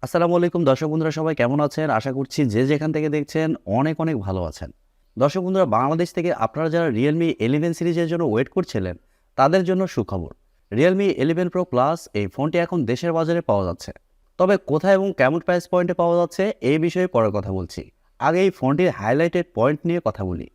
আসসালামু আলাইকুম দর্শক বন্ধুরা, সবাই কেমন আছেন? আশা করছি যে যেখান থেকে দেখছেন অনেক অনেক ভালো আছেন। দর্শক বন্ধুরা, বাংলাদেশ থেকে আপনারা যারা Realme 11 সিরিজের জন্য ওয়েট করছিলেন তাদের জন্য সুখবর। Realme 11 Pro Plus এই ফোনটি এখন দেশের বাজারে পাওয়া যাচ্ছে। তবে কোথায় এবং কেমন প্রাইস পয়েন্টে পাওয়া যাচ্ছে এই বিষয়ে পরে কথা বলছি। আগে এই ফোনটির হাইলাইটেড পয়েন্ট নিয়ে কথা বলি।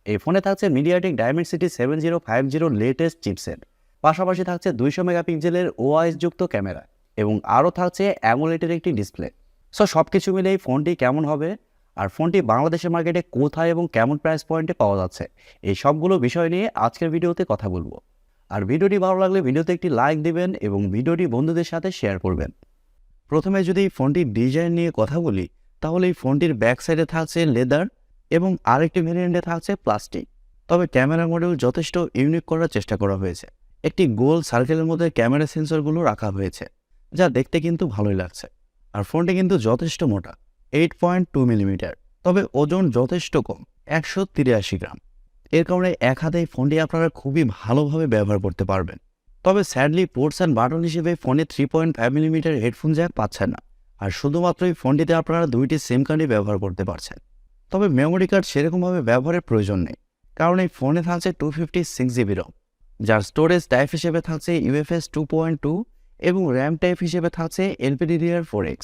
এই ফোনে থাকছে Mediatek Dimensity 7050 লেটেস্ট চিপসেট। পাশাপাশি থাকছে 200 মেগাপিক্সেলের OIS যুক্ত ক্যামেরা এবং আরও থাকছে অ্যামোলেডের একটি ডিসপ্লে। সো সব কিছু মিলে এই ফোনটি কেমন হবে আর ফোনটি বাংলাদেশের মার্কেটে কোথায় এবং কেমন প্রাইস পয়েন্টে পাওয়া যাচ্ছে এই সবগুলো বিষয় নিয়ে আজকের ভিডিওতে কথা বলবো। আর ভিডিওটি ভালো লাগলে ভিডিওতে একটি লাইক দিবেন এবং ভিডিওটি বন্ধুদের সাথে শেয়ার করবেন। প্রথমে যদি এই ফোনটির ডিজাইন নিয়ে কথা বলি, তাহলে এই ফোনটির ব্যাক সাইডে থাকছে লেদার এবং আরেকটি ভেরিয়েন্টে থাকছে প্লাস্টিক। তবে ক্যামেরা মডিউল যথেষ্ট ইউনিক করার চেষ্টা করা হয়েছে। একটি গোল সার্কেলের মধ্যে ক্যামেরা সেন্সরগুলো রাখা হয়েছে, যা দেখতে কিন্তু ভালোই লাগছে। আর ফোনটি কিন্তু যথেষ্ট মোটা, 8.2 মিলিমিটার, তবে ওজন যথেষ্ট কম, 183 গ্রাম। এর কারণে এক হাতে এই ফোনটি আপনারা খুবই ভালোভাবে ব্যবহার করতে পারবেন। তবে স্যাডলি পোর্টস অ্যান্ড বাটন হিসেবে ফোনে 3.5 মিলিমিটার হেডফোন জ্যাক পাচ্ছেন না। আর শুধুমাত্র এই ফোনটিতে আপনারা দুইটি সিম কার্ডই ব্যবহার করতে পারছেন। তবে মেমোরি কার্ড সেরকমভাবে ব্যবহারের প্রয়োজন নেই, কারণ এই ফোনে থাকছে 256 জিবি রম, যার স্টোরেজ টাইপ হিসেবে থাকছে UFS 2.2 এবং র্যাম টাইপ হিসেবে থাকছে LPDDR4X।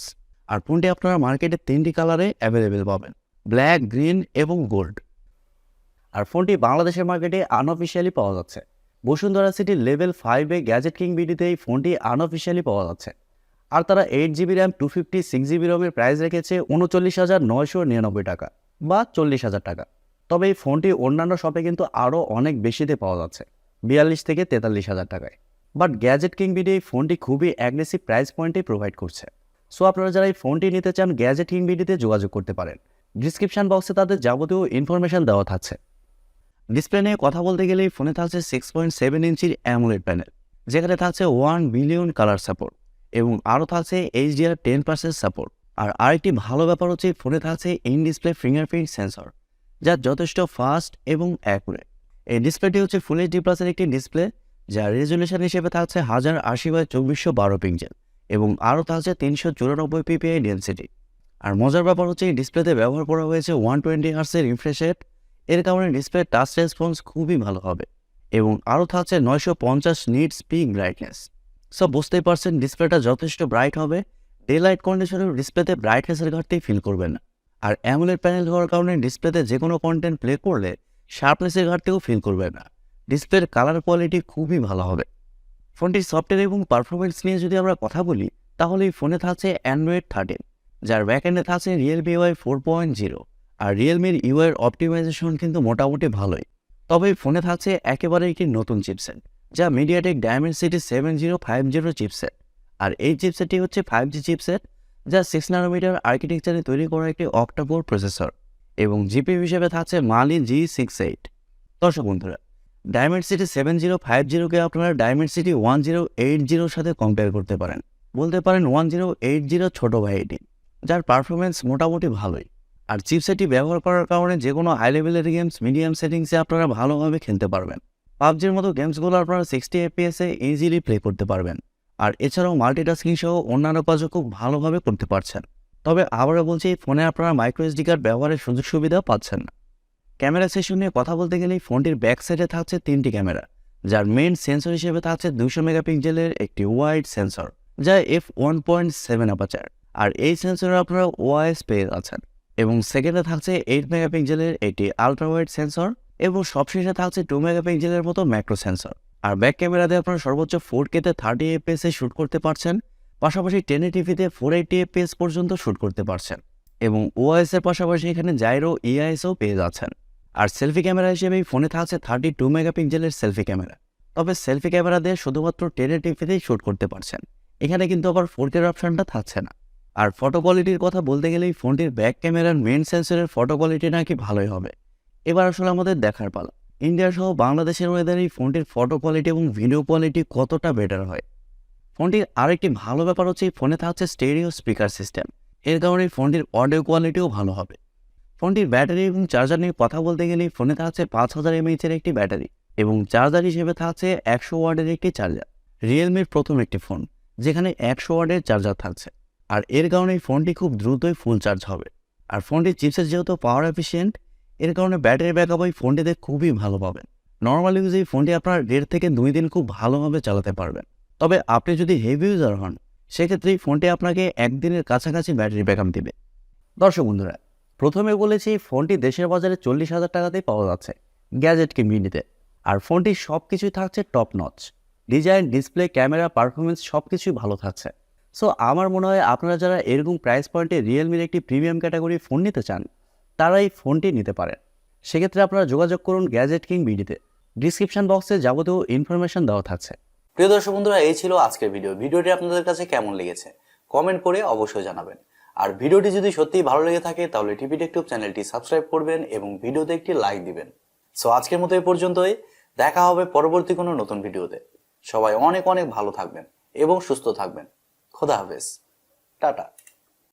আর ফোনটি আপনারা মার্কেটে 3টি কালারে অ্যাভেলেবেল পাবেন, ব্ল্যাক, গ্রিন এবং গোল্ড। আর ফোনটি বাংলাদেশের মার্কেটে আনঅফিসিয়ালি পাওয়া যাচ্ছে। বসুন্ধরা সিটির লেভেল 5-এ গ্যাজেট কিং বিডিতে এই ফোনটি আনঅফিসিয়ালি পাওয়া যাচ্ছে। আর তারা 8GB র্যাম 256GB রমের প্রাইস রেখেছে 39,999 টাকা বা 40,000 টাকা। তবে এই ফোনটি অন্যান্য শপে কিন্তু আরও অনেক বেশিতে পাওয়া যাচ্ছে, 42 থেকে 43,000 টাকায়। বাট গ্যাজেট কিং বিডি এই ফোনটি খুবই অ্যাগ্রেসিভ প্রাইস পয়েন্টে প্রোভাইড করছে। সো আপনারা যারা এই ফোনটি নিতে চান গ্যাজেট কিং বিডিতে যোগাযোগ করতে পারেন। ডিসক্রিপশন বক্সে তাদের যাবতীয় ইনফরমেশন দেওয়া থাকছে। ডিসপ্লে নিয়ে কথা বলতে গেলে এই ফোনে থাকছে 6.7 ইঞ্চির অ্যামোলেড প্যানেল, যেখানে থাকছে 1 বিলিয়ন কালার সাপোর্ট এবং আরও থাকছে HDR10% সাপোর্ট। আর আরেকটি ভালো ব্যাপার হচ্ছে ফোনে থাকছে ইন ডিসপ্লে ফিঙ্গারপ্রিন্ট সেন্সর, যা যথেষ্ট ফাস্ট এবং অ্যাকুরেট। এই ডিসপ্লেটি হচ্ছে ফুল এইচডি প্লাসের একটি ডিসপ্লে, যার রেজুলেশন হিসেবে থাকছে 1080x2412 পিক্সেল এবং আরও থাকছে 394 ppi ডেন্সিটি। আর মজার ব্যাপার হচ্ছে এই ডিসপ্লেতে ব্যবহার করা হয়েছে 120 হার্টজের রিফ্রেশ রেট। এর কারণে ডিসপ্লে টাচ রেসপন্স খুবই ভালো হবে এবং আরও থাকছে 950 নিটস পিক ব্রাইটনেস। সব বুঝতেই পারছেন ডিসপ্লেটা যথেষ্ট ব্রাইট হবে। ডে লাইট কন্ডিশনের ডিসপ্লেতে ব্রাইটনেসের ঘাটতি ফিল করবেন না। আর অ্যামোলেড প্যানেল হওয়ার কারণে ডিসপ্লেতে যে কোনো কন্টেন্ট প্লে করলে শার্পনেসের ঘাটতিও ফিল করবে না। ডিসপ্লের কালার কোয়ালিটি খুবই ভালো হবে। ফোনটির সফটওয়্যার এবং পারফরমেন্স নিয়ে যদি আমরা কথা বলি, তাহলে এই ফোনে থাকছে অ্যান্ড্রয়েড 13, যার ব্যাকএন্ডে থাকছে Realme UI 4.0। আর রিয়েলমির ইউআইয়ের অপটিমাইজেশন কিন্তু মোটামুটি ভালোই। তবে এই ফোনে থাকছে একেবারে একটি নতুন চিপসেট, যা Mediatek Dimensity 7050 চিপসেট। আর এই চিপসেটটি হচ্ছে 5G চিপসেট, যা 6 ন্যানোমিটার আর্কিটেকচারে তৈরি করা একটি Octa-core প্রসেসর এবং জিপিইউ হিসেবে থাকছে Mali G68। দর্শক বন্ধুরা, Dimensity 7050-কে আপনারা Dimensity 1080-র সাথে কম্পেয়ার করতে পারেন। বলতে পারেন 1080 ছোট ভাই এটি, যার পারফরমেন্স মোটামুটি ভালোই। আর চিপসেটটি ব্যবহার করার কারণে যে কোনো হাই লেভেলের গেমস মিডিয়াম সেটিংসে আপনারা ভালোভাবে খেলতে পারবেন। পাবজির মতো গেমসগুলো আপনারা 60 FPS-এ ইজিলি প্লে করতে পারবেন। আর এছাড়াও মাল্টিটাস্কিং সহ অন্যান্য কাজও খুব ভালোভাবে করতে পারছেন। তবে আবারও বলছি, এই ফোনে আপনারা মাইক্রো SD কার্ড ব্যবহারের সুযোগ সুবিধা পাচ্ছেন না। ক্যামেরা সেশন নিয়ে কথা বলতে গেলে ফোনটির ব্যাক সাইডে থাকছে 3টি ক্যামেরা, যার মেইন সেন্সর হিসেবে থাকছে 200 মেগাপিক্সেলের একটি ওয়াইড সেন্সর, যা f1.7 অ্যাপারচার। আর এই সেন্সরে আপনারা OIS পেয়ে যাচ্ছেন। এবং সেকেন্ডে থাকছে 8 মেগাপিক্সেলের একটি আলট্রা ওয়াইড সেন্সর এবং সবশেষে থাকছে 2 মেগাপিক্সেলের মতো ম্যাক্রো সেন্সর। আর ব্যাক ক্যামেরাতে আপনারা সর্বোচ্চ 4K-তে 30 FPS-এ শ্যুট করতে পারছেন, পাশাপাশি 1080p-তে 480 FPS পর্যন্ত শ্যুট করতে পারছেন এবং OIS-এর পাশাপাশি এখানে জাইরো EIS-ও পেয়ে যাচ্ছেন। আর সেলফি ক্যামেরা হিসেবে এই ফোনে থাকছে 32 মেগাপিক্সেলের সেলফি ক্যামেরা। তবে সেলফি ক্যামেরা দিয়ে শুধুমাত্র 1080p-তেই শ্যুট করতে পারছেন, এখানে কিন্তু আবার 4K-র অপশনটা থাকছে না। আর ফটো কোয়ালিটির কথা বলতে গেলে এই ফোনটির ব্যাক ক্যামেরার মেইন সেন্সরের ফটো কোয়ালিটি নাকি ভালোই হবে। এবার আসলে আমাদের দেখার পালা, ইন্ডিয়া সহ বাংলাদেশের ওয়েদারে এই ফোনটির ফটো কোয়ালিটি এবং ভিডিও কোয়ালিটি কতটা বেটার হয়। ফোনটির আরেকটি ভালো ব্যাপার হচ্ছে এই ফোনে থাকছে স্টেরিও স্পিকার সিস্টেম। এর কারণে ফোনটির অডিও কোয়ালিটিও ভালো হবে। ফোনটির ব্যাটারি এবং চার্জার নিয়ে কথা বলতে গেলে ফোনে থাকছে 5000 mAh-এর একটি ব্যাটারি এবং চার্জার হিসেবে থাকছে 100 ওয়াটের একটি চার্জার। রিয়েলমির প্রথম একটি ফোন যেখানে 100 ওয়াটের চার্জার থাকছে। আর এর কারণে এই ফোনটি খুব দ্রুতই ফুল চার্জ হবে। আর ফোনটির চিপসেট যেহেতু পাওয়ার এফিসিয়েন্ট, এর কারণে ব্যাটারি ব্যাকআপ ওই ফোনটিতে খুবই ভালো পাবেন। নর্মাল ইউজে এই ফোনটি আপনার 1.5 থেকে 2 দিন খুব ভালোভাবে চালাতে পারবেন। তবে আপনি যদি হেভি ইউজার হন, সেক্ষেত্রে এই ফোনটি আপনাকে 1 দিনের কাছাকাছি ব্যাটারি ব্যাকআপ দেবে। দর্শক বন্ধুরা, প্রথমে বলেছি ফোনটি দেশের বাজারে 40,000 টাকাতেই পাওয়া যাচ্ছে গ্যাজেট কিমিনিতে। আর ফোনটির সব কিছুই থাকছে top notch, design, display, camera, performance সব কিছুই ভালো থাকছে। সো আমার মনে হয় আপনারা যারা এরকম প্রাইস পয়েন্টে রিয়েলমির একটি প্রিমিয়াম ক্যাটাগরি ফোন নিতে চান, তারা এই ফোনটি নিতে পারেন। সেক্ষেত্রে আপনারা যোগাযোগ করুন গ্যাজেট কিং বিডিতে। ডিসক্রিপশন বক্সে যাবতীয় ইনফরমেশন দেওয়া থাকছে। প্রিয় দর্শক বন্ধুরা, এই ছিল আজকের ভিডিওটি আপনাদের কাছে কেমন লেগেছে কমেন্ট করে অবশ্যই জানাবেন। আর ভিডিওটি যদি সত্যিই ভালো লেগে থাকে তাহলে টিভি টেকটিউব চ্যানেলটি সাবস্ক্রাইব করবেন এবং ভিডিওতে একটি লাইক দিবেন। সো আজকের মতো এই পর্যন্তই, দেখা হবে পরবর্তী কোনো নতুন ভিডিওতে। সবাই অনেক অনেক ভালো থাকবেন এবং সুস্থ থাকবেন। খোদা হাফেজ, টাটা।